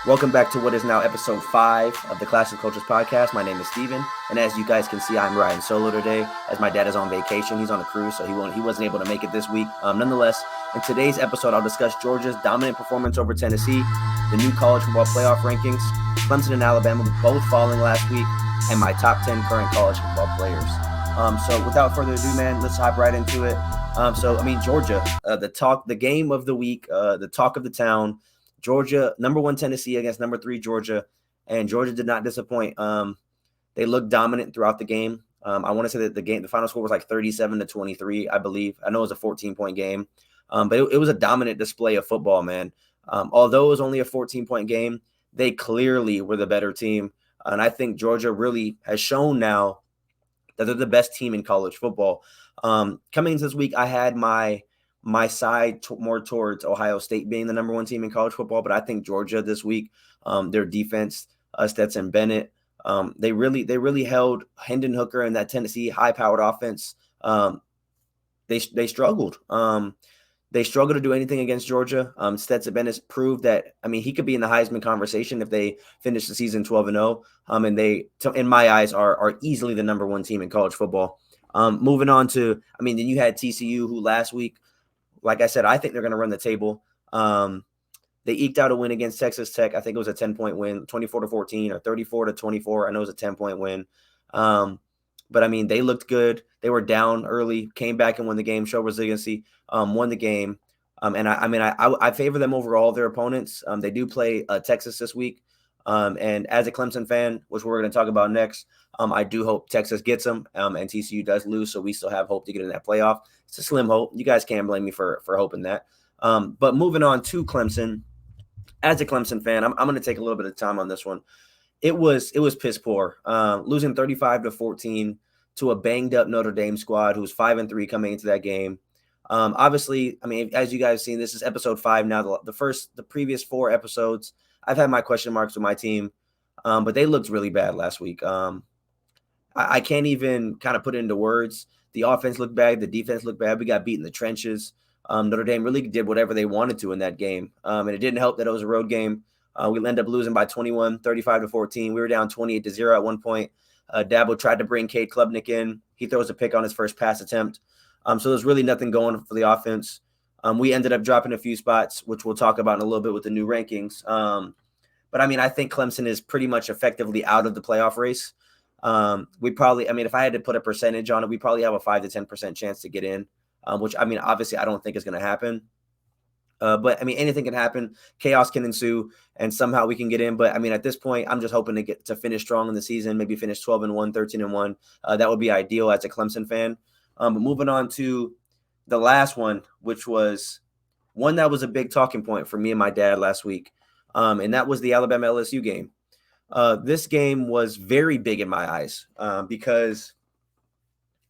Welcome back to what is now episode 5 of the Classic Coaches Podcast. My name is Steven, and as you guys can see, I'm riding solo today as my dad is on vacation. He's on a cruise, so he wasn't able to make it this week. Nonetheless, in today's episode, I'll discuss Georgia's dominant performance over Tennessee, the new college football playoff rankings, Clemson and Alabama both falling last week, and my top 10 current college football players. So without further ado, man, let's hop right into it. Georgia, the game of the week, the talk of the town. Georgia, number 1 Tennessee against number 3 Georgia, and Georgia did not disappoint. They looked dominant throughout the game. I want to say that the final score was like 37-23, I believe. I know it was a 14-point game, but it was a dominant display of football, man. Although it was only a 14-point game, they clearly were the better team, and I think Georgia really has shown now that they're the best team in college football. Coming into this week, I had my side more towards Ohio State being the number 1 team in college football, but I think Georgia this week, their defense, Stetson Bennett, they really held Hendon Hooker and that Tennessee high-powered offense. They struggled. They struggled to do anything against Georgia. Stetson Bennett proved that, he could be in the Heisman conversation if they finish the season 12-0. And they, in my eyes, are easily the number 1 team in college football. Moving on to, then you had TCU, who last week, like I said, I think they're going to run the table. They eked out a win against Texas Tech. I think it was a 10-point win, 24-14 or 34-24. I know it was a 10-point win. But they looked good. They were down early, came back and won the game, showed resiliency, won the game. I favor them over all their opponents. They do play Texas this week. And as a Clemson fan, which we're going to talk about next, I do hope Texas gets them, and TCU does lose, so we still have hope to get in that playoff. It's a slim hope. You guys can't blame me for hoping that. But moving on to Clemson, as a Clemson fan, I'm going to take a little bit of time on this one. It was piss poor, losing 35-14 to a banged up Notre Dame squad who's 5-3 coming into that game. Obviously, as you guys have seen, this is episode 5 now. The previous 4 episodes, I've had my question marks with my team, but they looked really bad last week. I can't even kind of put it into words. The offense looked bad. The defense looked bad. We got beat in the trenches. Notre Dame really did whatever they wanted to in that game. And it didn't help that it was a road game. We ended up losing by 21, 35-14. We were down 28-0 at one point. Dabo tried to bring Cade Klubnik in. He throws a pick on his first pass attempt. So there's really nothing going for the offense. We ended up dropping a few spots, which we'll talk about in a little bit with the new rankings. But I think Clemson is pretty much effectively out of the playoff race. We probably, if I had to put a percentage on it, we probably have a 5 to 10% chance to get in, which, obviously I don't think is going to happen. But anything can happen. Chaos can ensue, and somehow we can get in. But at this point, I'm just hoping to finish strong in the season, maybe finish 12-1, 13-1. That would be ideal as a Clemson fan. But moving on to the last one, which was one that was a big talking point for me and my dad last week. And that was the Alabama LSU game. This game was very big in my eyes because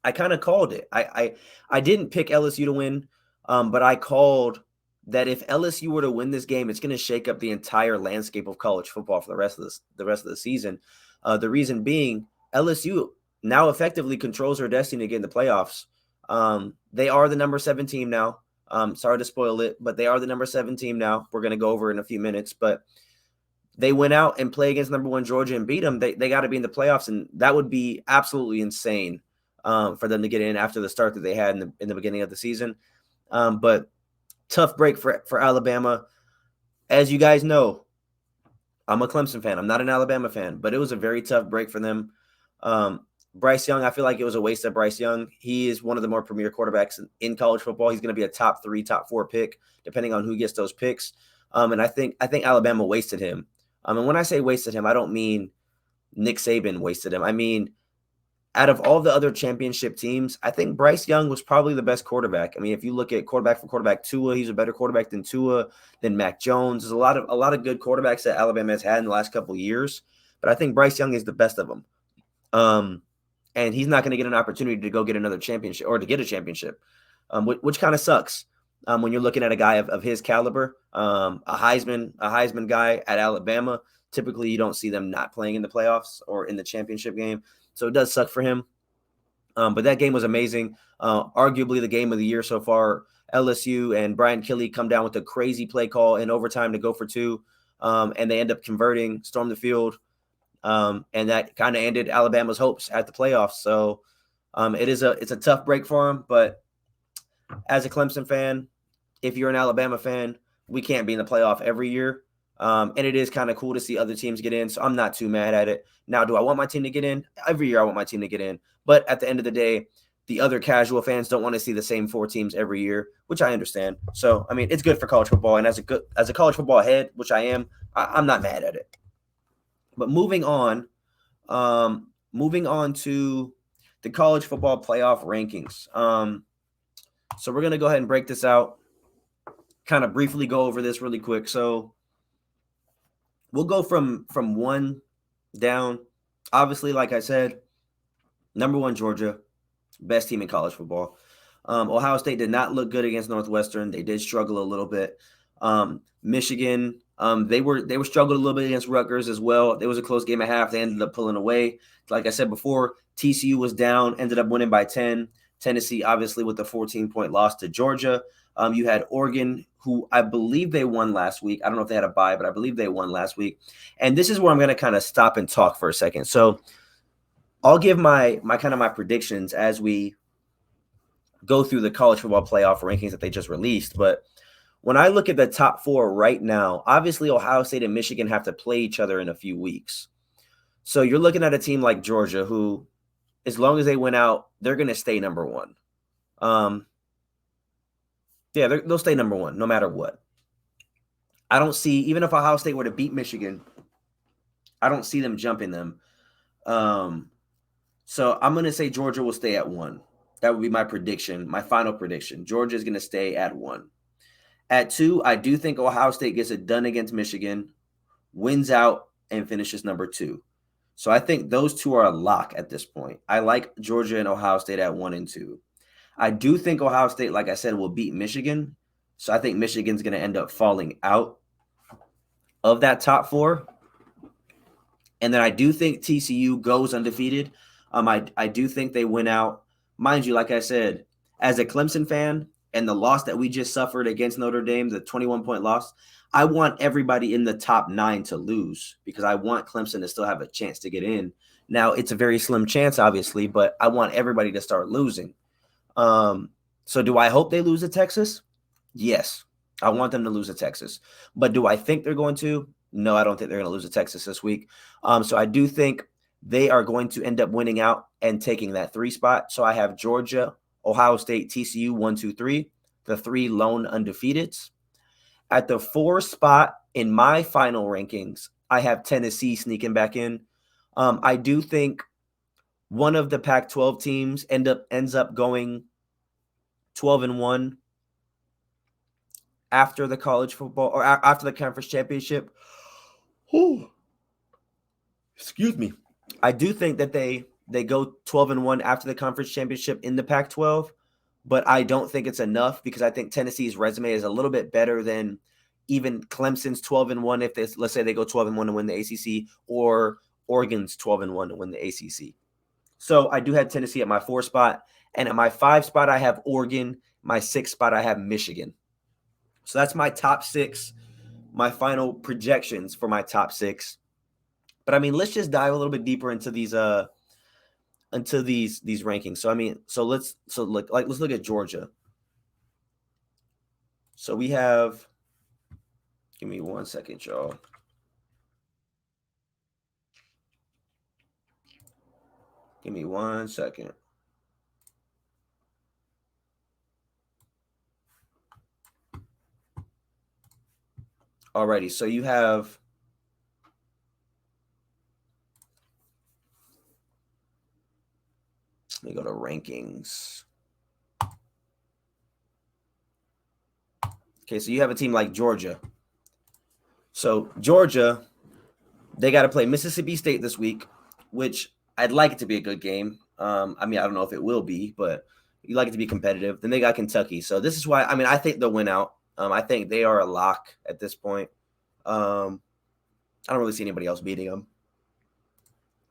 I kind of called it. I didn't pick LSU to win, but I called that if LSU were to win this game, it's going to shake up the entire landscape of college football for the rest of the season. The reason being, LSU now effectively controls their destiny to get in the playoffs. They are the number 7 team now. Sorry to spoil it, but they are the number 7 team now. We're going to go over in a few minutes, but they went out and play against number 1 Georgia and beat them. They got to be in the playoffs, and that would be absolutely insane for them to get in after the start that they had in the beginning of the season. But tough break for Alabama. As you guys know, I'm a Clemson fan. I'm not an Alabama fan, but it was a very tough break for them. Bryce Young, I feel like it was a waste of Bryce Young. He is one of the more premier quarterbacks in college football. He's going to be a top 3, top 4 pick, depending on who gets those picks. And I think Alabama wasted him. And when I say wasted him, I don't mean Nick Saban wasted him. Out of all the other championship teams, I think Bryce Young was probably the best quarterback. If you look at quarterback for quarterback, Tua, he's a better quarterback than Tua, than Mac Jones. There's a lot of good quarterbacks that Alabama has had in the last couple of years, but I think Bryce Young is the best of them. And he's not going to get an opportunity to go get another championship or to get a championship, which kind of sucks when you're looking at a guy of his caliber, a Heisman guy at Alabama. Typically, you don't see them not playing in the playoffs or in the championship game. So it does suck for him. But that game was amazing. Arguably the game of the year so far. LSU and Brian Kelly come down with a crazy play call in overtime to go for 2. and they end up converting, storm the field, and that kind of ended Alabama's hopes at the playoffs. So it's a tough break for them, but as a Clemson fan, if you're an Alabama fan, we can't be in the playoff every year. And it is kind of cool to see other teams get in, so I'm not too mad at it. Now, do I want my team to get in? Every year I want my team to get in. But at the end of the day, the other casual fans don't want to see the same 4 teams every year, which I understand. So, I mean, it's good for college football. And as a college football head, which I am, I'm not mad at it. But moving on to the college football playoff rankings. So we're going to go ahead and break this out, kind of briefly go over this really quick. So we'll go from 1 down. Obviously, like I said, number 1, Georgia, best team in college football. Ohio State did not look good against Northwestern. They did struggle a little bit. Michigan, they were struggling a little bit against Rutgers as well. It was a close game at half. They ended up pulling away. Like I said before, TCU was down, ended up winning by 10. Tennessee, obviously, with the 14-point loss to Georgia. You had Oregon, who I believe they won last week. I don't know if they had a bye, but I believe they won last week. And this is where I'm going to kind of stop and talk for a second. So I'll give my predictions as we go through the college football playoff rankings that they just released. But when I look at the top 4 right now, obviously Ohio State and Michigan have to play each other in a few weeks. So you're looking at a team like Georgia who, as long as they win out, they're going to stay number 1. They'll stay number 1 no matter what. I don't see, even if Ohio State were to beat Michigan, I don't see them jumping them. So I'm going to say Georgia will stay at 1. That would be my prediction, my final prediction. Georgia is going to stay at 1. At 2, I do think Ohio State gets it done against Michigan, wins out, and finishes number 2. So I think those 2 are a lock at this point. I like Georgia and Ohio State at 1 and 2. I do think Ohio State, like I said, will beat Michigan. So I think Michigan's going to end up falling out of that top 4. And then I do think TCU goes undefeated. I do think they win out. Mind you, like I said, as a Clemson fan and the loss that we just suffered against Notre Dame, the 21-point loss, I want everybody in the top 9 to lose because I want Clemson to still have a chance to get in. Now, it's a very slim chance, obviously, but I want everybody to start losing. So do I hope they lose to Texas? Yes, I want them to lose to Texas. But do I think they're going to? No, I don't think they're going to lose to Texas this week. So I do think they are going to end up winning out and taking that 3 spot. So I have Georgia, Ohio State, TCU, 1, 2, 3, the 3 lone undefeateds. At the 4 spot in my final rankings, I have Tennessee sneaking back in. I do think one of the Pac-12 teams ends up going 12-1 after the college football or after the conference championship. Excuse me. I do think that they go 12-1 after the conference championship in the Pac-12, but I don't think it's enough because I think Tennessee's resume is a little bit better than even Clemson's 12-1 if let's say they go 12-1 to win the ACC or Oregon's 12-1 to win the ACC. So I do have Tennessee at my 4 spot, and at my 5 spot I have Oregon. My 6 spot I have Michigan. So that's my top 6, my final projections for my top 6. But I mean, let's just dive a little bit deeper into these rankings. So I mean, let's look at Georgia. So we have, give me 1 second, y'all. Give me 1 second. Alrighty, so you have let me go to rankings. Okay, so you have a team like Georgia. So Georgia, they got to play Mississippi State this week, which I'd like it to be a good game. I mean, I don't know if it will be, but you like it to be competitive. Then they got Kentucky. So this is why, I mean, I think they'll win out. I think they are a lock at this point. I don't really see anybody else beating them.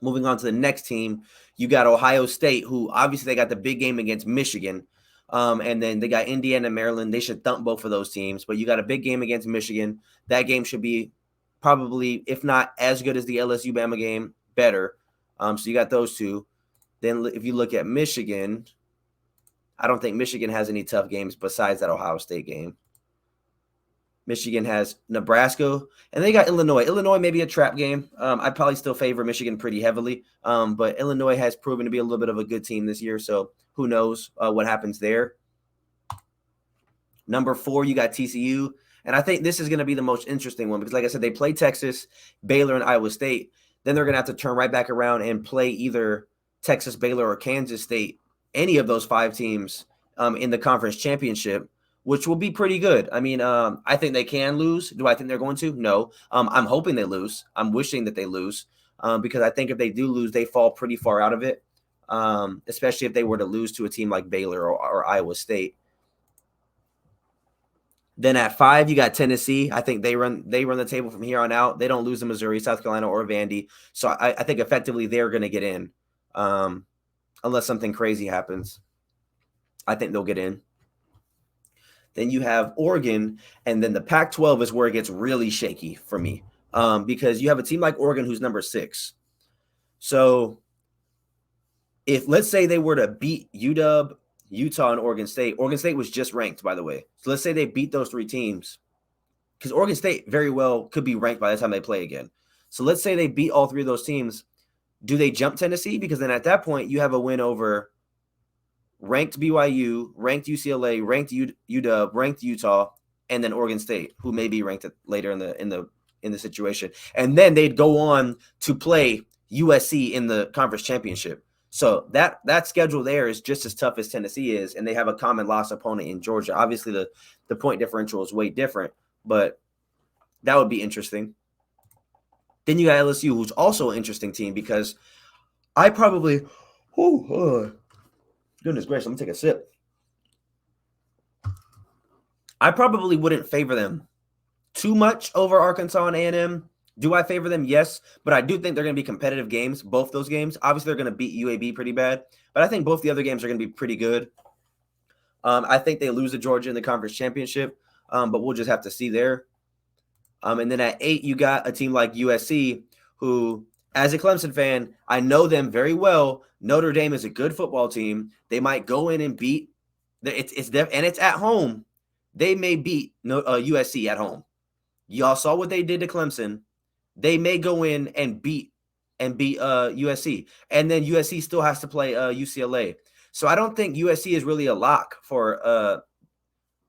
Moving on to the next team, you got Ohio State, who obviously they got the big game against Michigan. And then they got Indiana and Maryland. They should thump both of those teams. But you got a big game against Michigan. That game should be probably, if not as good as the LSU Bama game, better. So you got those two. Then if you look at Michigan, I don't think Michigan has any tough games besides that Ohio State game. Michigan has Nebraska, and they got Illinois. Illinois may be a trap game. I'd probably still favor Michigan pretty heavily, but Illinois has proven to be a little bit of a good team this year, so who knows what happens there. Number 4, you got TCU, and I think this is going to be the most interesting one because, like I said, they play Texas, Baylor, and Iowa State. Then they're going to have to turn right back around and play either Texas, Baylor, or Kansas State, any of those 5 teams in the conference championship, which will be pretty good. I mean, I think they can lose. Do I think they're going to? No. I'm hoping they lose. I'm wishing that they lose because I think if they do lose, they fall pretty far out of it, especially if they were to lose to a team like Baylor or Iowa State. Then at 5, you got Tennessee. I think they run the table from here on out. They don't lose to Missouri, South Carolina, or Vandy. So I think effectively they're going to get in unless something crazy happens. I think they'll get in. Then you have Oregon, and then the Pac-12 is where it gets really shaky for me because you have a team like Oregon who's number 6. So if let's say they were to beat UW, Utah, and Oregon State was just ranked, by the way. So let's say they beat those 3 teams because Oregon State very well could be ranked by the time they play again. So let's say they beat all 3 of those teams. Do they jump Tennessee? Because then at that point, you have a win over ranked BYU, ranked UCLA, ranked UW, ranked Utah, and then Oregon State, who may be ranked later in the situation. And then they'd go on to play USC in the conference championship. So that schedule there is just as tough as Tennessee is, and they have a common loss opponent in Georgia. Obviously, the point differential is way different, but that would be interesting. Then you got LSU, who's also an interesting team because I probably goodness gracious, let me take a sip. I probably wouldn't favor them too much over Arkansas and A&M. Do I favor them? Yes, but I do think they're going to be competitive games, both those games. Obviously, they're going to beat UAB pretty bad, but I think both the other games are going to be pretty good. I think they lose to Georgia in the conference championship, but we'll just have to see there. And then at 8, you got a team like USC, who, as a Clemson fan, I know them very well. Notre Dame is a good football team. They might go in and beat. And it's at home. They may beat USC at home. Y'all saw what they did to Clemson. They may go in and beat USC, and then USC still has to play UCLA. So I don't think USC is really a lock for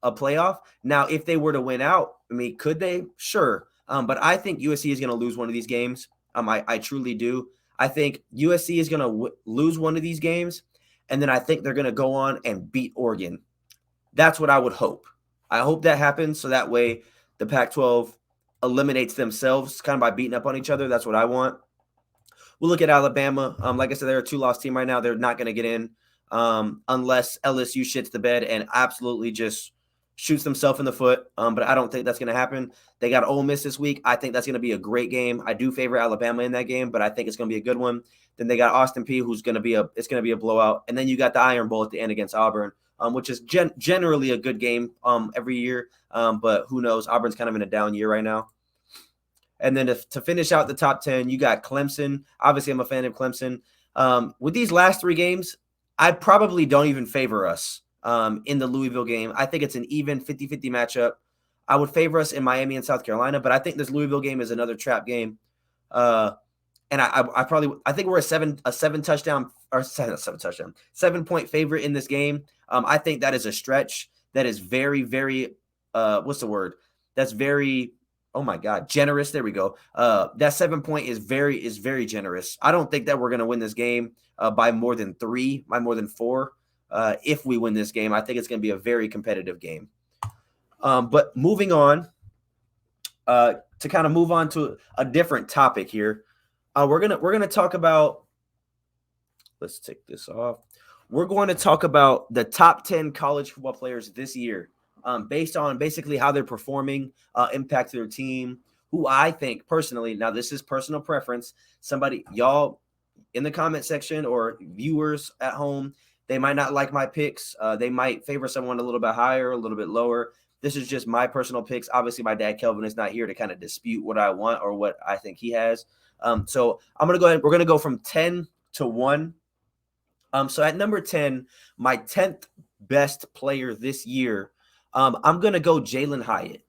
a playoff. Now, if they were to win out, I mean, could they? Sure. But I think USC is going to lose one of these games. I truly do. I think USC is going to lose one of these games, and then I think they're going to go on and beat Oregon. That's what I would hope. I hope that happens so that way the Pac-12 eliminates themselves kind of by beating up on each other. That's what I want. We'll look at Alabama. Like I said, they're a 2-loss team right now. They're not going to get in unless LSU shits the bed and absolutely just shoots themselves in the foot. But I don't think that's going to happen. They got Ole Miss this week. I think that's going to be a great game. I do favor Alabama in that game, but I think it's going to be a good one. Then they got Austin Peay, who's going to be a blowout. And then you got the Iron Bowl at the end against Auburn, which is generally a good game every year. But who knows? Auburn's kind of in a down year right now. And then to finish out the top 10, you got Clemson. Obviously, I'm a fan of Clemson. With these last 3 games, I probably don't even favor us in the Louisville game. I think it's an even 50-50 matchup. I would favor us in Miami and South Carolina, but I think this Louisville game is another trap game. And I think we're a 7-point favorite in this game. I think that is a stretch. That is very, very what's the word? That's very, oh my God, generous. There we go. That 7-point is very generous. I don't think that we're going to win this game by more than 3, by more than 4. If we win this game, I think it's going to be a very competitive game. But moving on, to kind of move on to a different topic here, we're gonna talk about. Let's take this off. We're going to talk about the top 10 college football players this year, based on basically how they're performing, impact their team. Who I think personally, now this is personal preference. Somebody, y'all in the comment section or viewers at home, they might not like my picks. They might favor someone a little bit higher, a little bit lower. This is just my personal picks. Obviously, my dad Kelvin is not here to kind of dispute what I want or what I think he has. So I'm going to go ahead. We're going to go from 10 to 1. So at number 10, my 10th best player this year, I'm going to go Jalen Hyatt.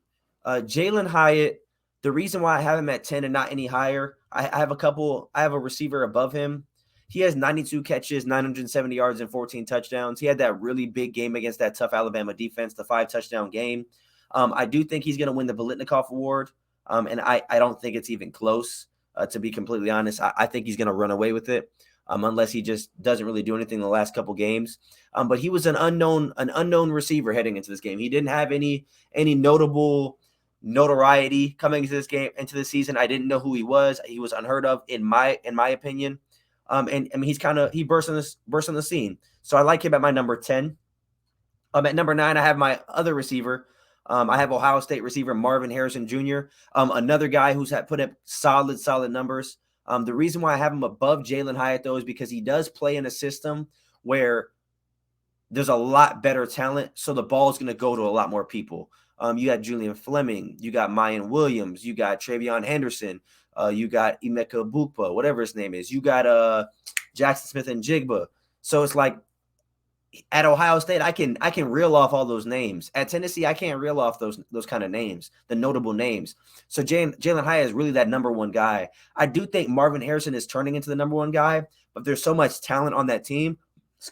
Jalen Hyatt, the reason why I have him at 10 and not any higher, I have a receiver above him. He has 92 catches, 970 yards, and 14 touchdowns. He had that really big game against that tough Alabama defense, the 5-touchdown game. I do think he's going to win the Biletnikoff Award, and I don't think it's even close, to be completely honest. I think he's going to run away with it. Unless he just doesn't really do anything in the last couple games. But he was an unknown receiver heading into this game. He didn't have any notable notoriety coming into this game, into the season. I didn't know who he was. He was unheard of in my opinion. And I mean, he burst on the scene. So I like him at my number 10. At number 9, I have my other receiver. I have Ohio State receiver Marvin Harrison Jr., another guy who's put up solid numbers. The reason why I have him above Jalen Hyatt, though, is because he does play in a system where there's a lot better talent, so the ball is going to go to a lot more people. You got Julian Fleming, you got Mayan Williams, you got Travion Henderson, you got Emeka Bukpa, whatever his name is. You got Jackson Smith and Jigba. So it's like at Ohio State, I can reel off all those names. At Tennessee, I can't reel off those kind of names, the notable names. So Jalen Hyatt is really that number one guy. I do think Marvin Harrison is turning into the number one guy, but there's so much talent on that team.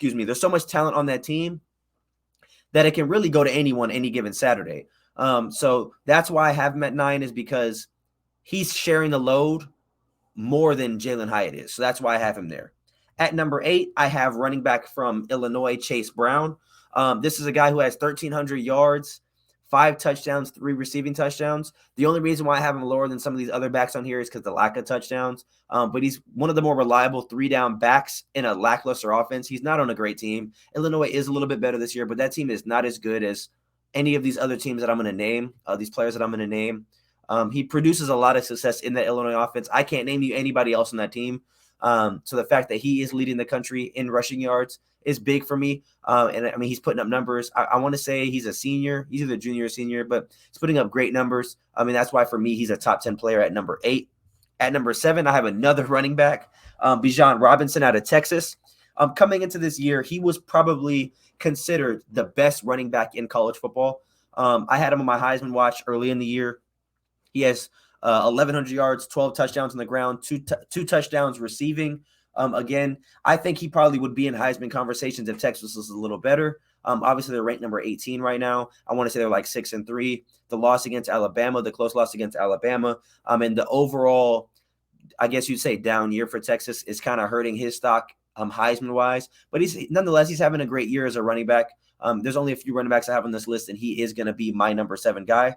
There's so much talent on that team that it can really go to anyone any given Saturday. So that's why I have him at 9, is because he's sharing the load more than Jalen Hyatt is. So that's why I have him there. At number 8, I have running back from Illinois, Chase Brown. This is a guy who has 1,300 yards, 5 touchdowns, 3 receiving touchdowns. The only reason why I have him lower than some of these other backs on here is because of the lack of touchdowns. But he's one of the more reliable 3-down backs in a lackluster offense. He's not on a great team. Illinois is a little bit better this year, but that team is not as good as any of these other teams that I'm going to name, these players that I'm going to name. He produces a lot of success in that Illinois offense. I can't name you anybody else on that team. So the fact that he is leading the country in rushing yards is big for me. And I mean, he's putting up numbers. I want to say he's a senior. He's either junior or senior, but he's putting up great numbers. I mean, that's why for me, he's a top 10 player at number 8. At number 7, I have another running back, Bijan Robinson out of Texas. Coming into this year, he was probably considered the best running back in college football. I had him on my Heisman watch early in the year. He has 1,100 yards, 12 touchdowns on the ground, two touchdowns receiving. Again, I think he probably would be in Heisman conversations if Texas was a little better. Obviously, they're ranked number 18 right now. I want to say they're like 6-3. The loss against Alabama, the close loss against Alabama, and the overall, I guess you'd say, down year for Texas is kind of hurting his stock Heisman-wise. But he's having a great year as a running back. There's only a few running backs I have on this list, and he is going to be my number 7 guy.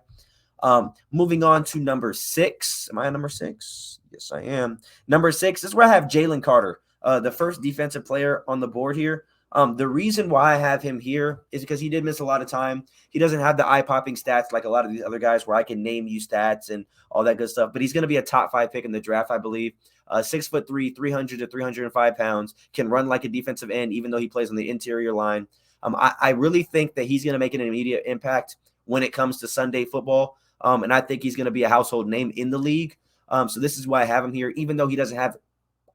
Moving on to number 6. Am I on number 6? Yes, I am. Number 6 is where I have Jalen Carter, the first defensive player on the board here. The reason why I have him here is because he did miss a lot of time. He doesn't have the eye-popping stats like a lot of these other guys where I can name you stats and all that good stuff. But he's going to be a top 5 pick in the draft, I believe. 6'3", 300 to 305 pounds, can run like a defensive end, even though he plays on the interior line. I really think that he's going to make an immediate impact when it comes to Sunday football. And I think he's going to be a household name in the league. So this is why I have him here. Even though he doesn't have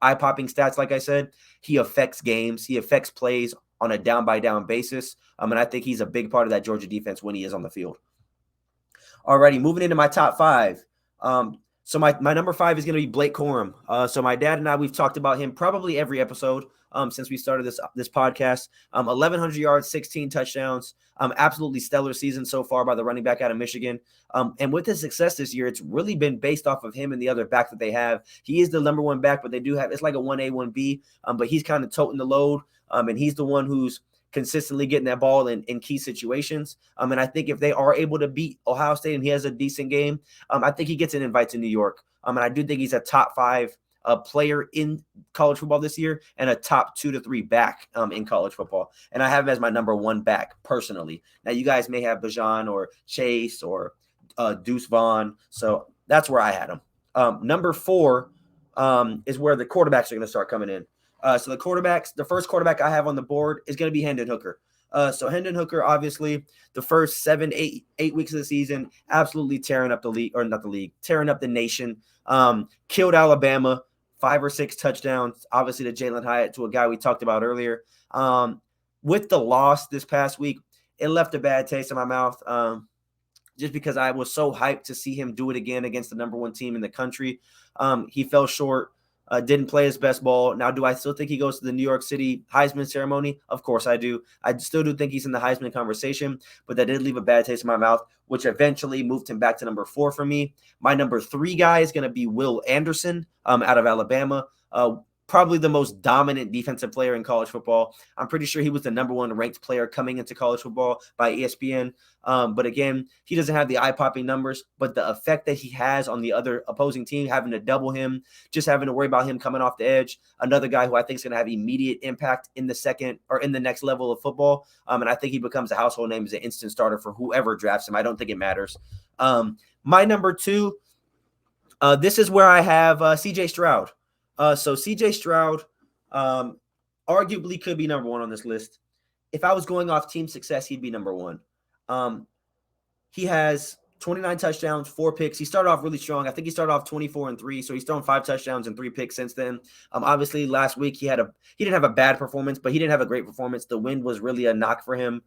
eye-popping stats, like I said, he affects games. He affects plays on a down-by-down basis. And I think he's a big part of that Georgia defense when he is on the field. Alrighty, moving into my top 5. So my number 5 is going to be Blake Corum. So my dad and I, we've talked about him probably every episode since we started this podcast. 1,100 yards, 16 touchdowns. Absolutely stellar season so far by the running back out of Michigan. And with his success this year, it's really been based off of him and the other back that they have. He is the number 1 back, but they do have, it's like a 1A, 1B. But he's kind of toting the load. And he's the one who's consistently getting that ball in key situations. And I think if they are able to beat Ohio State and he has a decent game, I think he gets an invite to New York. And I do think he's a top 5 player in college football this year and a top 2 to 3 back in college football. And I have him as my number 1 back personally. Now you guys may have Bijan or Chase or Deuce Vaughn. So that's where I had him. Number 4 is where the quarterbacks are going to start coming in. So the first quarterback I have on the board is going to be Hendon Hooker. So Hendon Hooker, obviously, the first 7, 8 weeks of the season, absolutely tearing up the league, or not the league, tearing up the nation. Killed Alabama, 5 or 6 touchdowns, obviously to Jalen Hyatt, to a guy we talked about earlier. With the loss this past week, it left a bad taste in my mouth. Just because I was so hyped to see him do it again against the number 1 team in the country. He fell short, didn't play his best ball. Now, do I still think he goes to the New York City Heisman ceremony? Of course I do. I still do think he's in the Heisman conversation, but that did leave a bad taste in my mouth, which eventually moved him back to number 4 for me. My number 3 guy is going to be Will Anderson out of Alabama. Probably the most dominant defensive player in college football. I'm pretty sure he was the number 1 ranked player coming into college football by ESPN. But again, he doesn't have the eye-popping numbers, but the effect that he has on the other opposing team, having to double him, just having to worry about him coming off the edge. Another guy who I think is going to have immediate impact in the second or in the next level of football. And I think he becomes a household name as an instant starter for whoever drafts him. I don't think it matters. My number 2, this is where I have CJ Stroud. So CJ Stroud arguably could be number 1 on this list. If I was going off team success, he'd be number 1. He has 29 touchdowns, 4 picks. He started off really strong. I think he started off 24-3, so he's thrown 5 touchdowns and 3 picks since then. Obviously, last week he didn't have a bad performance, but he didn't have a great performance. The wind was really a knock for him.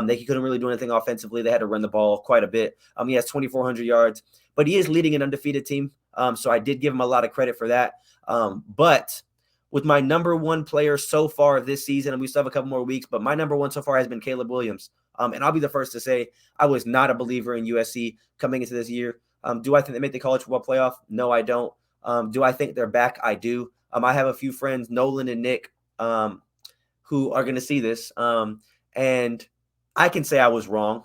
He couldn't really do anything offensively. They had to run the ball quite a bit. He has 2,400 yards, but he is leading an undefeated team. So I did give him a lot of credit for that. But with my number 1 player so far this season, and we still have a couple more weeks, but my number 1 so far has been Caleb Williams. And I'll be the first to say I was not a believer in USC coming into this year. Do I think they make the college football playoff? No, I don't. Do I think they're back? I do. I have a few friends, Nolan and Nick, who are going to see this. And I can say I was wrong.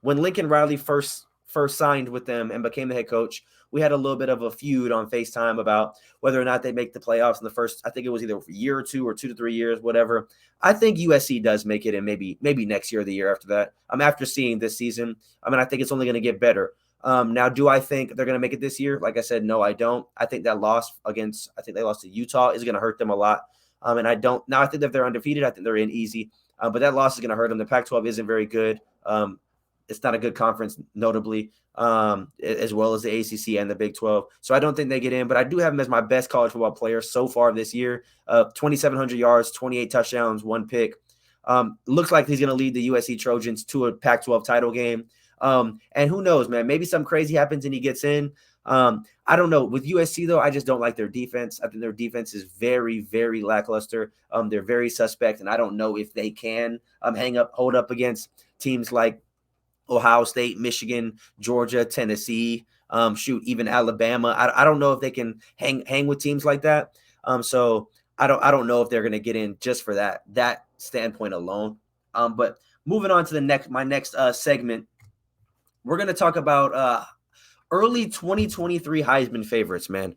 When Lincoln Riley first signed with them and became the head coach, we had a little bit of a feud on FaceTime about whether or not they make the playoffs in the first, I think it was either a year or 2 or 2 to 3 years, whatever. I think USC does make it, and maybe next year or the year after that. After seeing this season, I think it's only going to get better. Now, do I think they're going to make it this year? Like I said, no, I don't. I think that loss I think they lost to Utah is going to hurt them a lot. And I don't. Now, I think that if they're undefeated, I think they're in easy. But that loss is going to hurt them. The Pac-12 isn't very good. It's not a good conference, notably, as well as the ACC and the Big 12. So I don't think they get in, but I do have him as my best college football player so far this year. 2,700 yards, 28 touchdowns, 1 pick. Looks like he's going to lead the USC Trojans to a Pac-12 title game. And who knows, man, maybe something crazy happens and he gets in. I don't know. With USC, though, I just don't like their defense. I think their defense is very, very lackluster. They're very suspect, and I don't know if they can hold up against teams like Ohio State, Michigan, Georgia, Tennessee, even Alabama. I don't know if they can hang with teams like that. So I don't know if they're going to get in just for that standpoint alone. But moving on to my next segment, we're going to talk about early 2023 Heisman favorites, man.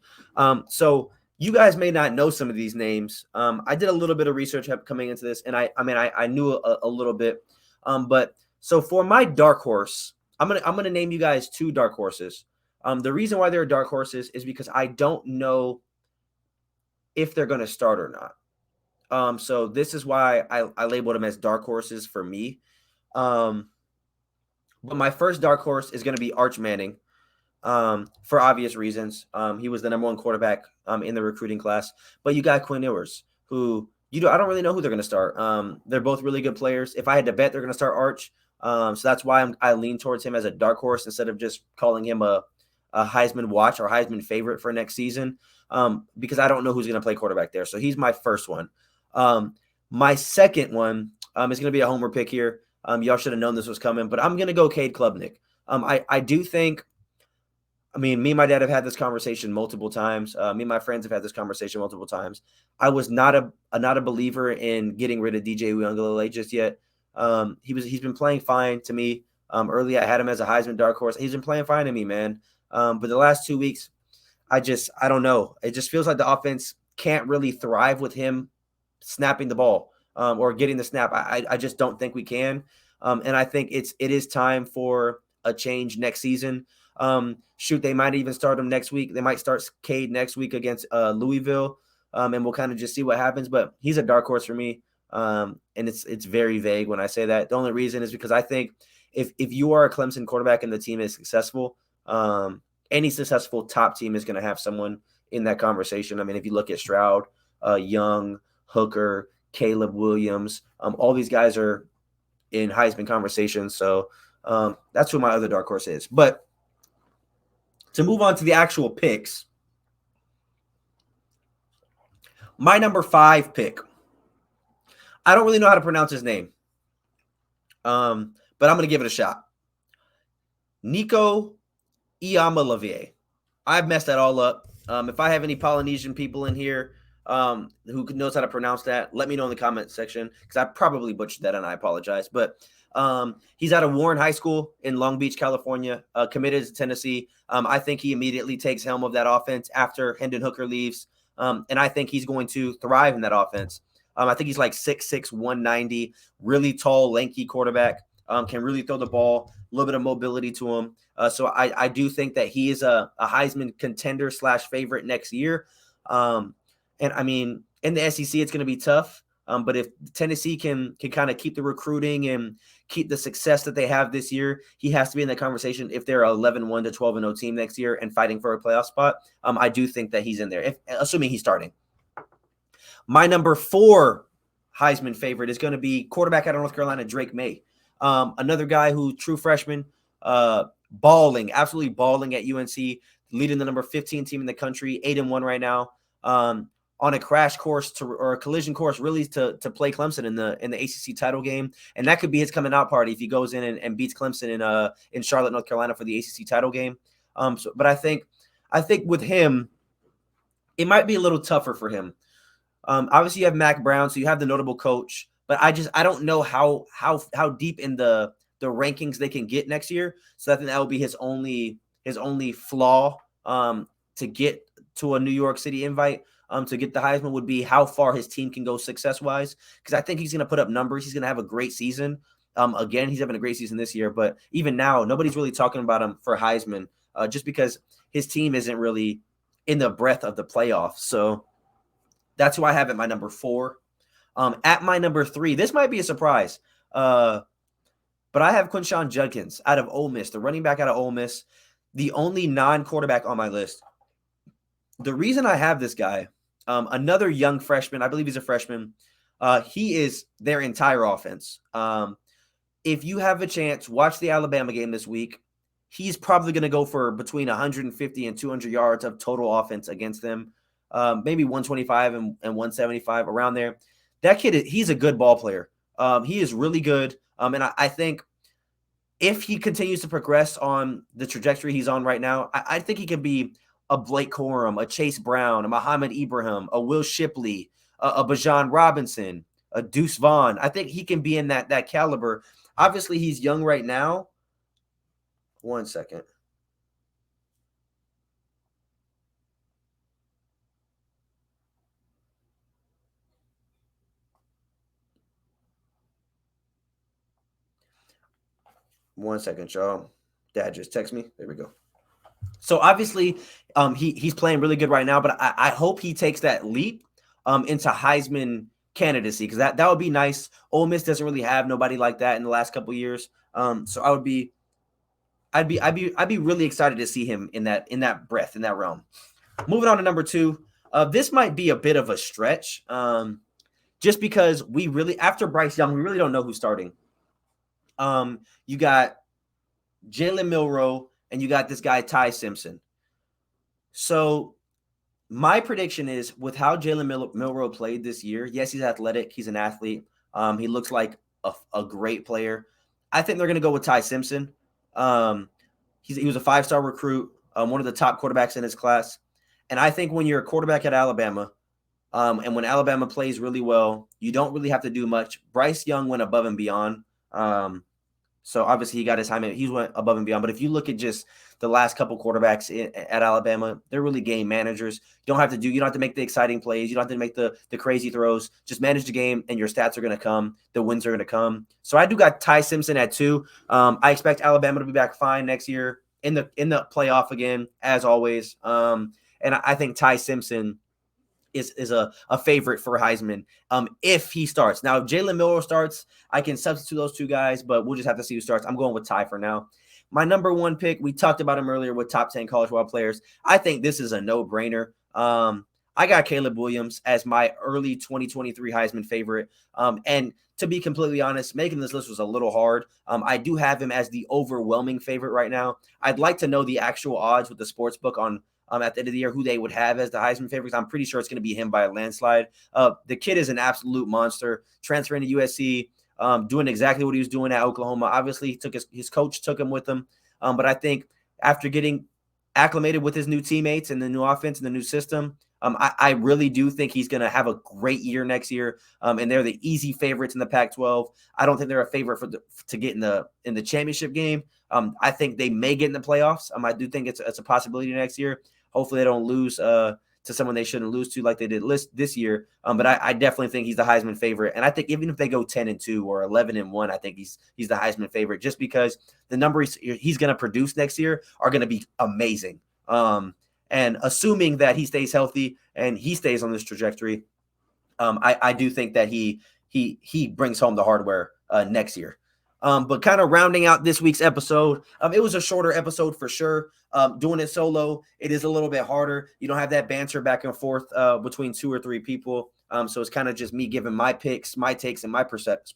So you guys may not know some of these names. I did a little bit of research coming into this, and I knew a little bit. But so for my dark horse, I'm gonna name you guys 2 dark horses. The reason why they're dark horses is because I don't know if they're gonna start or not. So this is why I labeled them as dark horses for me. But my first dark horse is gonna be Arch Manning. For obvious reasons. He was the number 1 quarterback in the recruiting class. But you got Quinn Ewers, who I don't really know who they're going to start. They're both really good players. If I had to bet, they're going to start Arch. So that's why I lean towards him as a dark horse instead of just calling him a Heisman watch or Heisman favorite for next season, because I don't know who's going to play quarterback there. So he's my first one. My second one is going to be a homer pick here. Y'all should have known this was coming, but I'm going to go Cade Klubnik. I do think, me and my dad have had this conversation multiple times. Me and my friends have had this conversation multiple times. I was not a believer in getting rid of DJ Uiagalelei just yet. He's been playing fine to me. Early I had him as a Heisman dark horse. He's been playing fine to me, man. But the last 2 weeks, I don't know. It just feels like the offense can't really thrive with him snapping the ball or getting the snap. I just don't think we can. And I think it is time for a change next season. They might even start him next week. They might start Cade next week against Louisville, and we'll kind of just see what happens. But he's a dark horse for me. And it's very vague when I say that. The only reason is because I think if you are a Clemson quarterback and the team is successful, any successful top team is going to have someone in that conversation. I mean, if you look at Stroud, Young, Hooker, Caleb Williams, all these guys are in Heisman conversations. So that's who my other dark horse is. But to move on to the actual picks, my number 5 pick, I don't really know how to pronounce his name, but I'm going to give it a shot. Nico Iamaleava. I've messed that all up. If I have any Polynesian people in here who knows how to pronounce that, let me know in the comment section, because I probably butchered that and I apologize. But he's out of Warren High School in Long Beach, California, committed to Tennessee. I think he immediately takes helm of that offense after Hendon Hooker leaves, and I think he's going to thrive in that offense. I think he's like 6'6", 190, really tall, lanky quarterback, can really throw the ball, a little bit of mobility to him. So I do think that he is a Heisman contender / favorite next year. And I mean, in the SEC, it's going to be tough. But if Tennessee can kind of keep the recruiting and keep the success that they have this year, he has to be in that conversation if they're 11-1 to 12-0 team next year and fighting for a playoff spot. I do think that he's in there, assuming he's starting. My number 4 Heisman favorite is going to be quarterback out of North Carolina, Drake May. Another guy who, true freshman, balling, absolutely balling at UNC, leading the number 15 team in the country, 8-1 right now, on a crash course or a collision course really to play Clemson in the ACC title game. And that could be his coming out party if he goes in and beats Clemson in Charlotte, North Carolina for the ACC title game. But I think with him, it might be a little tougher for him. Obviously you have Mac Brown, so you have the notable coach, but I don't know how deep in the rankings they can get next year. So I think that will be his only flaw to get to a New York City invite. To get the Heisman would be how far his team can go success-wise, because I think he's going to put up numbers. He's going to have a great season. Again, he's having a great season this year, but even now, nobody's really talking about him for Heisman just because his team isn't really in the breadth of the playoffs. So that's who I have at my number 4. At my number 3, this might be a surprise, but I have Quinshon Judkins out of Ole Miss, the running back out of Ole Miss, the only non-quarterback on my list. The reason I have this guy, another young freshman, I believe he's a freshman, he is their entire offense. If you have a chance, watch the Alabama game this week. He's probably going to go for between 150 and 200 yards of total offense against them, maybe 125 and 175 around there. That kid, he's a good ball player. He is really good. And I think if he continues to progress on the trajectory he's on right now, I think he could be a Blake Corum, a Chase Brown, a Muhammad Ibrahim, a Will Shipley, a Bijan Robinson, a Deuce Vaughn. I think he can be in that caliber. Obviously, he's young right now. One second. One second, y'all. Dad just text me. There we go. So obviously, he's playing really good right now, but I hope he takes that leap into Heisman candidacy, because that would be nice. Ole Miss doesn't really have nobody like that in the last couple of years. So I'd be really excited to see him in that breadth, in that realm. Moving on to number 2. This might be a bit of a stretch, just because we really, after Bryce Young, we really don't know who's starting. You got Jalen Milroe, and you got this guy, Ty Simpson. So my prediction is, with how Jalen Milroe played this year, yes, he's athletic. He's an athlete. He looks like a great player. I think they're going to go with Ty Simpson. He was a 5-star recruit, one of the top quarterbacks in his class. And I think when you're a quarterback at Alabama, and when Alabama plays really well, you don't really have to do much. Bryce Young went above and beyond. So obviously he got his time. He went above and beyond. But if you look at just the last couple quarterbacks at Alabama, they're really game managers. You don't have to make the exciting plays. You don't have to make the crazy throws. Just manage the game, and your stats are going to come. The wins are going to come. So I do got Ty Simpson at 2. I expect Alabama to be back fine next year in the playoff again, as always. And I think Ty Simpson is a favorite for Heisman if he starts. Now, if Jalen Miller starts, I can substitute those two guys, but we'll just have to see who starts. I'm going with Ty for now. My number one pick, we talked about him earlier with top 10 college football players. I think this is a no-brainer. I got Caleb Williams as my early 2023 Heisman favorite. And to be completely honest, making this list was a little hard. I do have him as the overwhelming favorite right now. I'd like to know the actual odds with the sports book on at the end of the year, who they would have as the Heisman favorites. I'm pretty sure it's going to be him by a landslide. The kid is an absolute monster, transferring to USC, doing exactly what he was doing at Oklahoma. Obviously, he took his coach took him with him. But I think after getting acclimated with his new teammates and the new offense and the new system, I really do think he's going to have a great year next year. And they're the easy favorites in the Pac-12. I don't think they're a favorite to get in the championship game. I think they may get in the playoffs. I do think it's a possibility next year. Hopefully they don't lose to someone they shouldn't lose to like they did this year. But I definitely think he's the Heisman favorite. And I think even if they go 10-2 or 11-1, I think he's the Heisman favorite just because the numbers he's going to produce next year are going to be amazing. And assuming that he stays healthy and he stays on this trajectory, I do think that he brings home the hardware next year. But kind of rounding out this week's episode, it was a shorter episode for sure. Doing it solo, it is a little bit harder. You don't have that banter back and forth between two or three people. So it's kind of just me giving my picks, my takes, and my perspectives.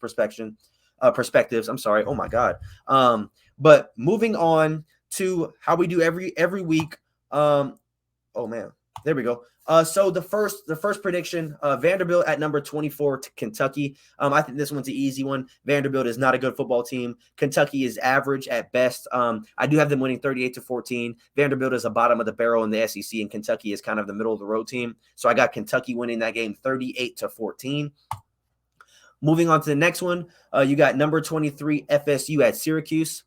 I'm sorry. Oh my God. But moving on to how we do every week. Oh man, there we go. So the first prediction, Vanderbilt at number 24 to Kentucky. I think this one's an easy one. Vanderbilt is not a good football team. Kentucky is average at best. I do have them winning 38-14. Vanderbilt is the bottom of the barrel in the SEC, and Kentucky is kind of the middle of the road team. So I got Kentucky winning that game 38-14. Moving on to the next one, you got number 23 FSU at Syracuse.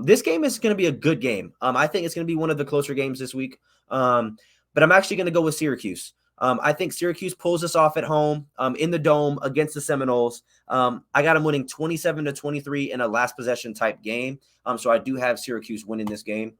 This game is going to be a good game. I think it's going to be one of the closer games this week. But I'm actually going to go with Syracuse. I think Syracuse pulls us off at home in the Dome against the Seminoles. I got them winning 27-23 in a last possession type game. So I do have Syracuse winning this game.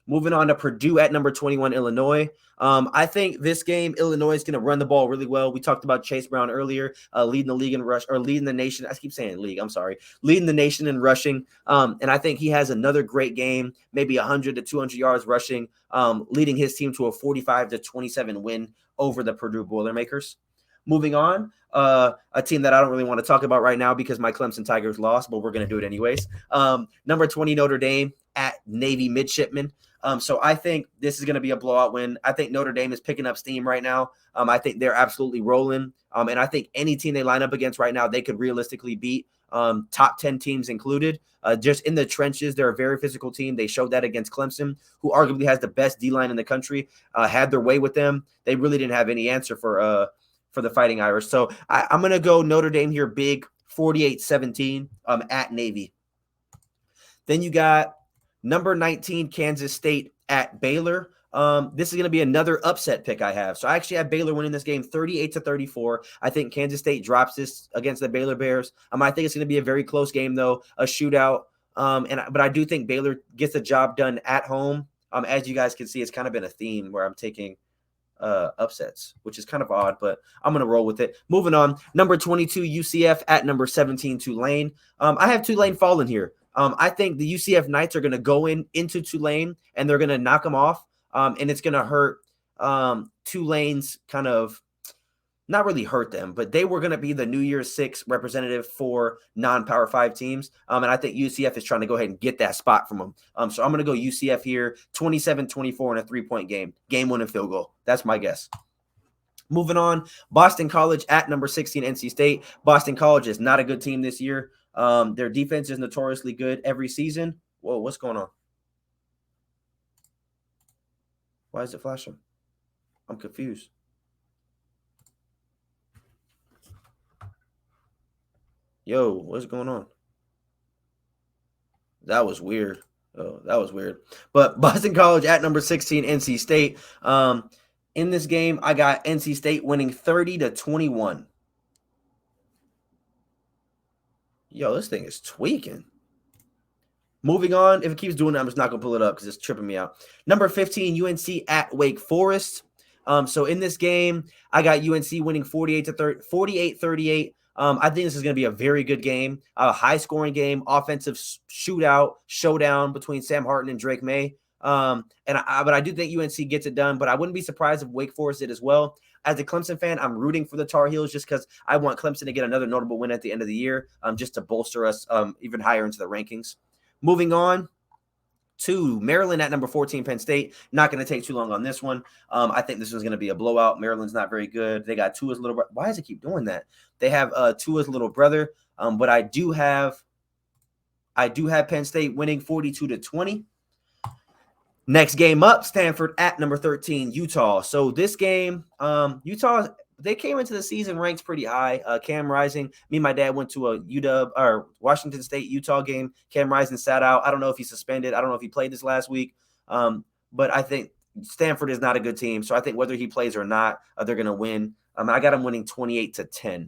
Moving on to Purdue at number 21, Illinois. I think this game, Illinois is going to run the ball really well. We talked about Chase Brown earlier, leading the league in rush, or leading the nation. I keep saying league. I'm sorry. Leading the nation in rushing. And I think he has another great game, maybe 100 to 200 yards rushing, leading his team to a 45-27 win over the Purdue Boilermakers. Moving on, a team that I don't really want to talk about right now because my Clemson Tigers lost, but we're going to do it anyways. Number 20, Notre Dame at Navy Midshipmen. So I think this is going to be a blowout win. I think Notre Dame is picking up steam right now. I think they're absolutely rolling. And I think any team they line up against right now, they could realistically beat, top 10 teams included. Just in the trenches, they're a very physical team. They showed that against Clemson, who arguably has the best D-line in the country, had their way with them. They really didn't have any answer for the Fighting Irish. So I'm going to go Notre Dame here big, 48-17 at Navy. Then you got number 19, Kansas State at Baylor. This is going to be another upset pick I have. So I actually have Baylor winning this game 38-34. I think Kansas State drops this against the Baylor Bears. I think it's going to be a very close game, though, a shootout. But I do think Baylor gets the job done at home. As you guys can see, it's kind of been a theme where I'm taking upsets, which is kind of odd, but I'm going to roll with it. Moving on, number 22, UCF at number 17, Tulane. I have Tulane falling here. I think the UCF Knights are going to go into Tulane and they're going to knock them off. And it's going to hurt Tulane's kind of not really hurt them, but they were going to be the New Year's 6 representative for non-Power 5 teams. And I think UCF is trying to go ahead and get that spot from them. So I'm going to go UCF here, 27-24 in a 3-point game. Game winning field goal. That's my guess. Moving on, Boston College at number 16, NC State. Boston College is not a good team this year. Their defense is notoriously good every season. Whoa, what's going on? Why is it flashing? I'm confused. Yo, what's going on? That was weird. Oh, that was weird. But Boston College at number 16, NC State. In this game, I got NC State winning 30-21. Yo, this thing is tweaking. Moving on, if it keeps doing that, I'm just not going to pull it up because it's tripping me out. Number 15, UNC at Wake Forest. So in this game, I got UNC winning 48-38. I think this is going to be a very good game, a high-scoring game, offensive showdown between Sam Harton and Drake May. But I do think UNC gets it done, but I wouldn't be surprised if Wake Forest did as well. As a Clemson fan, I'm rooting for the Tar Heels just because I want Clemson to get another notable win at the end of the year, just to bolster us even higher into the rankings. Moving on to Maryland at number 14, Penn State. Not going to take too long on this one. I think this one's going to be a blowout. Maryland's not very good. They got Tua's little brother. Why does it keep doing that? They have Tua's little brother, but I do have Penn State winning 42-20. Next game up, Stanford at number 13, Utah. So this game, Utah, they came into the season ranked pretty high. Cam Rising, me and my dad went to a UW or Washington State Utah game. Cam Rising sat out. I don't know if he's suspended. I don't know if he played this last week. But I think Stanford is not a good team. So I think whether he plays or not, they're going to win. I got him winning 28-10.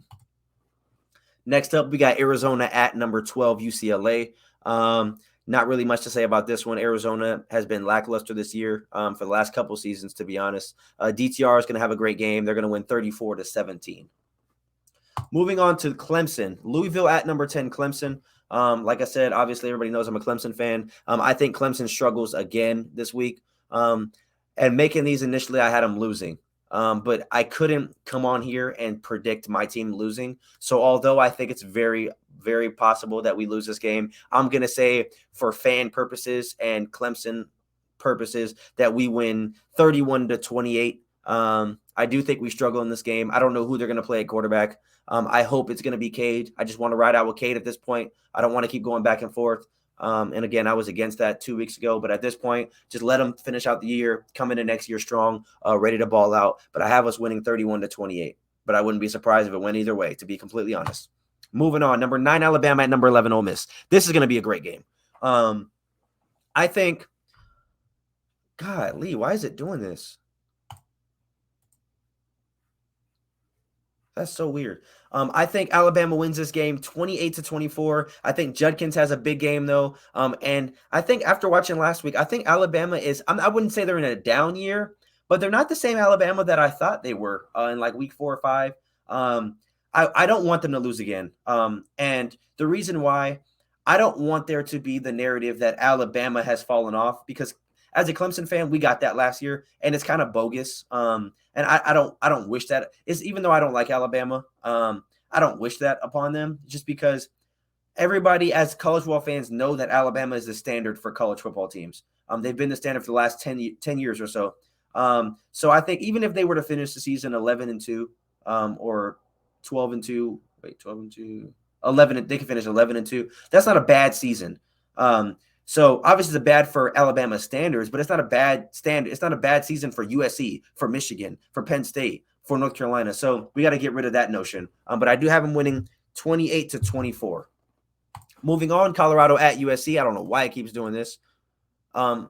Next up, we got Arizona at number 12, UCLA. Not really much to say about this one. Arizona has been lackluster this year for the last couple seasons, to be honest. DTR is going to have a great game. They're going to win 34-17. Moving on to Clemson. Louisville at number 10, Clemson. Like I said, obviously everybody knows I'm a Clemson fan. I think Clemson struggles again this week. And making these initially, I had them losing. But I couldn't come on here and predict my team losing. So although I think it's very, very possible that we lose this game, I'm going to say for fan purposes and Clemson purposes that we win 31-28. I do think we struggle in this game. I don't know who they're going to play at quarterback. I hope it's going to be Cade. I just want to ride out with Cade at this point. I don't want to keep going back and forth. And again, I was against that 2 weeks ago, but at this point, just let them finish out the year, come into next year strong, ready to ball out. But I have us winning 31-28, but I wouldn't be surprised if it went either way, to be completely honest. Moving on, number 9, Alabama at number 11, Ole Miss. This is going to be a great game. I think, God, Lee, why is it doing this? That's so weird. I think Alabama wins this game 28-24. I think Judkins has a big game, though. And I think after watching last week, I think Alabama is – I wouldn't say they're in a down year, but they're not the same Alabama that I thought they were in like week 4 or 5. I don't want them to lose again. And the reason why, I don't want there to be the narrative that Alabama has fallen off, because as a Clemson fan, we got that last year, and it's kind of bogus. And I don't wish that. Even though I don't like Alabama, I don't wish that upon them, just because everybody as college football fans know that Alabama is the standard for college football teams. They've been the standard for the last 10 years or so. So I think even if they were to finish the season 11-2 or 12-2, 12-2, 11, they can finish 11-2. That's not a bad season. So obviously it's bad for Alabama standards, but it's not a bad standard. It's not a bad season for USC, for Michigan, for Penn State, for North Carolina. So we got to get rid of that notion. But I do have them winning 28-24. Moving on, Colorado at USC. I don't know why it keeps doing this. Why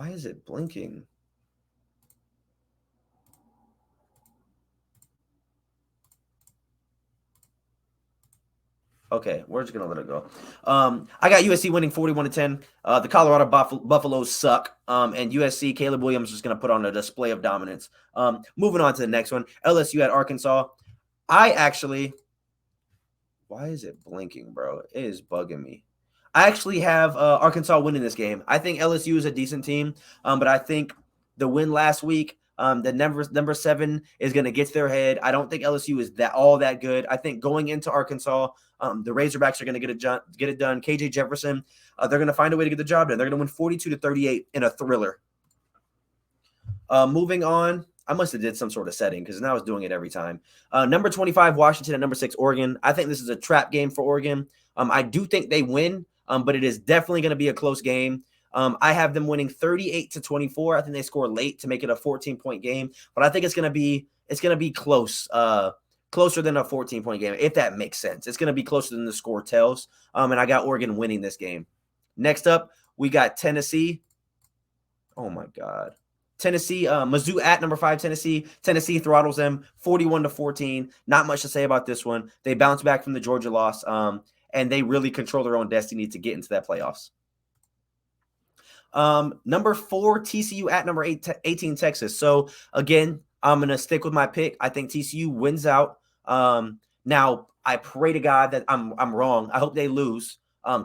is it blinking? Okay, we're just going to let it go. I got USC winning 41-10. The Colorado Buffaloes suck. And USC, Caleb Williams is going to put on a display of dominance. Moving on to the next one. LSU at Arkansas. Why is it blinking, bro? It is bugging me. I actually have Arkansas winning this game. I think LSU is a decent team, but I think the win last week, the number 7 is going to get to their head. I don't think LSU is all that good. I think going into Arkansas, the Razorbacks are going to get it done. KJ Jefferson, they're going to find a way to get the job done. They're going to win 42-38 in a thriller. Moving on, I must have did some sort of setting because now I was doing it every time. Number 25, Washington at number 6, Oregon. I think this is a trap game for Oregon. I do think they win, but it is definitely going to be a close game. I have them winning 38-24. I think they score late to make it a 14-point game, but I think it's going to be close, closer than a 14-point game, if that makes sense. It's going to be closer than the score tells. And I got Oregon winning this game. Next up, we got Tennessee. Oh my God. Tennessee, Mizzou at number 5, Tennessee. Tennessee throttles them 41-14. Not much to say about this one. They bounce back from the Georgia loss, and they really control their own destiny to get into that playoffs. Number 4, TCU at number 18, Texas. So again, I'm gonna stick with my pick. I think TCU wins out. Now I pray to God that I'm wrong. I hope they lose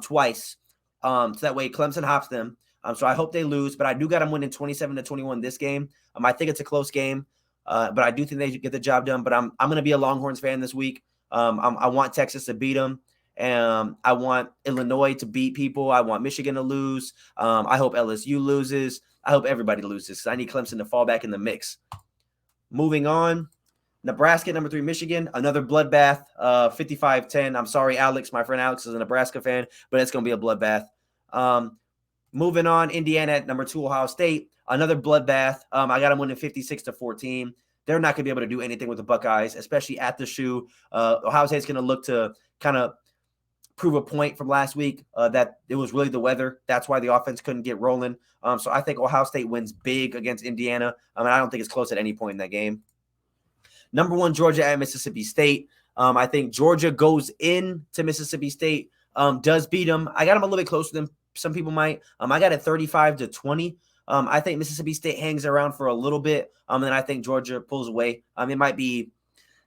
twice. So that way Clemson hops them. So I hope they lose, but I do got them winning 27-21 this game. I think it's a close game, but I do think they get the job done. But I'm gonna be a Longhorns fan this week. I want Texas to beat them. I want Illinois to beat people. I want Michigan to lose. I hope LSU loses. I hope everybody loses because I need Clemson to fall back in the mix. Moving on, Nebraska number 3, Michigan, another bloodbath, 55-10. I'm sorry, Alex. My friend Alex is a Nebraska fan, but it's going to be a bloodbath. Moving on, Indiana at number 2, Ohio State, another bloodbath. I got them winning 56-14. They're not going to be able to do anything with the Buckeyes, especially at the shoe. Ohio State's going to look to kind of prove a point from last week that it was really the weather. That's why the offense couldn't get rolling. So I think Ohio State wins big against Indiana. I don't think it's close at any point in that game. Number 1, Georgia at Mississippi State. I think Georgia goes into Mississippi State, does beat them. I got them a little bit closer than some people might. I got it 35-20. I think Mississippi State hangs around for a little bit, and then I think Georgia pulls away. It might be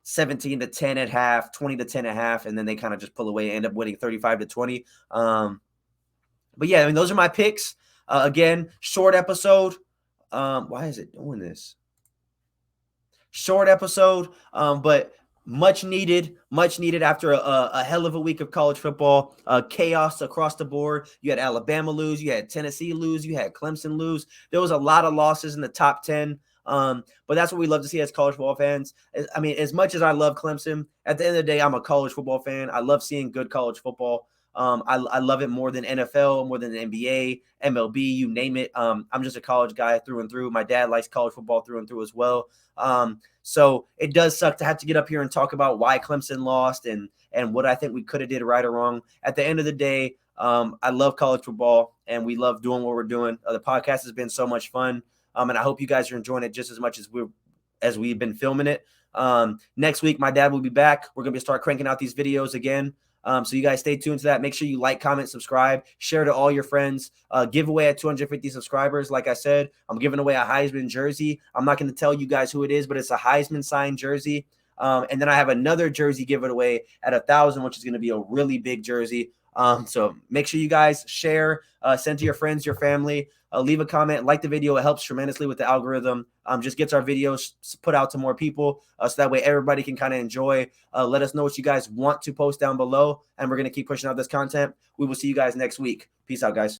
17-10 at half, 20-10 at half, and then they kind of just pull away and end up winning 35-20. But yeah, those are my picks. Again, short episode. Why is it doing this? Short episode, but much needed after a hell of a week of college football. Chaos across the board. You had Alabama lose, you had Tennessee lose, you had Clemson lose. There was a lot of losses in the top 10. But that's what we love to see as college football fans. As much as I love Clemson, at the end of the day, I'm a college football fan. I love seeing good college football. I love it more than NFL, more than the NBA, MLB, you name it. I'm just a college guy through and through. My dad likes college football through and through as well. So it does suck to have to get up here and talk about why Clemson lost and what I think we could have did right or wrong. At the end of the day, I love college football and we love doing what we're doing. The podcast has been so much fun. And I hope you guys are enjoying it just as much as we've been filming it. Next week, my dad will be back. We're going to start cranking out these videos again. So you guys stay tuned to that. Make sure you like, comment, subscribe, share to all your friends. Giveaway at 250 subscribers. Like I said, I'm giving away a Heisman jersey. I'm not going to tell you guys who it is, but it's a Heisman signed jersey. And then I have another jersey giveaway at 1,000, which is going to be a really big jersey. So make sure you guys share, send to your friends, your family, leave a comment, like the video. It helps tremendously with the algorithm. Just gets our videos put out to more people. So that way everybody can kind of enjoy. Let us know what you guys want to post down below. And we're going to keep pushing out this content. We will see you guys next week. Peace out, guys.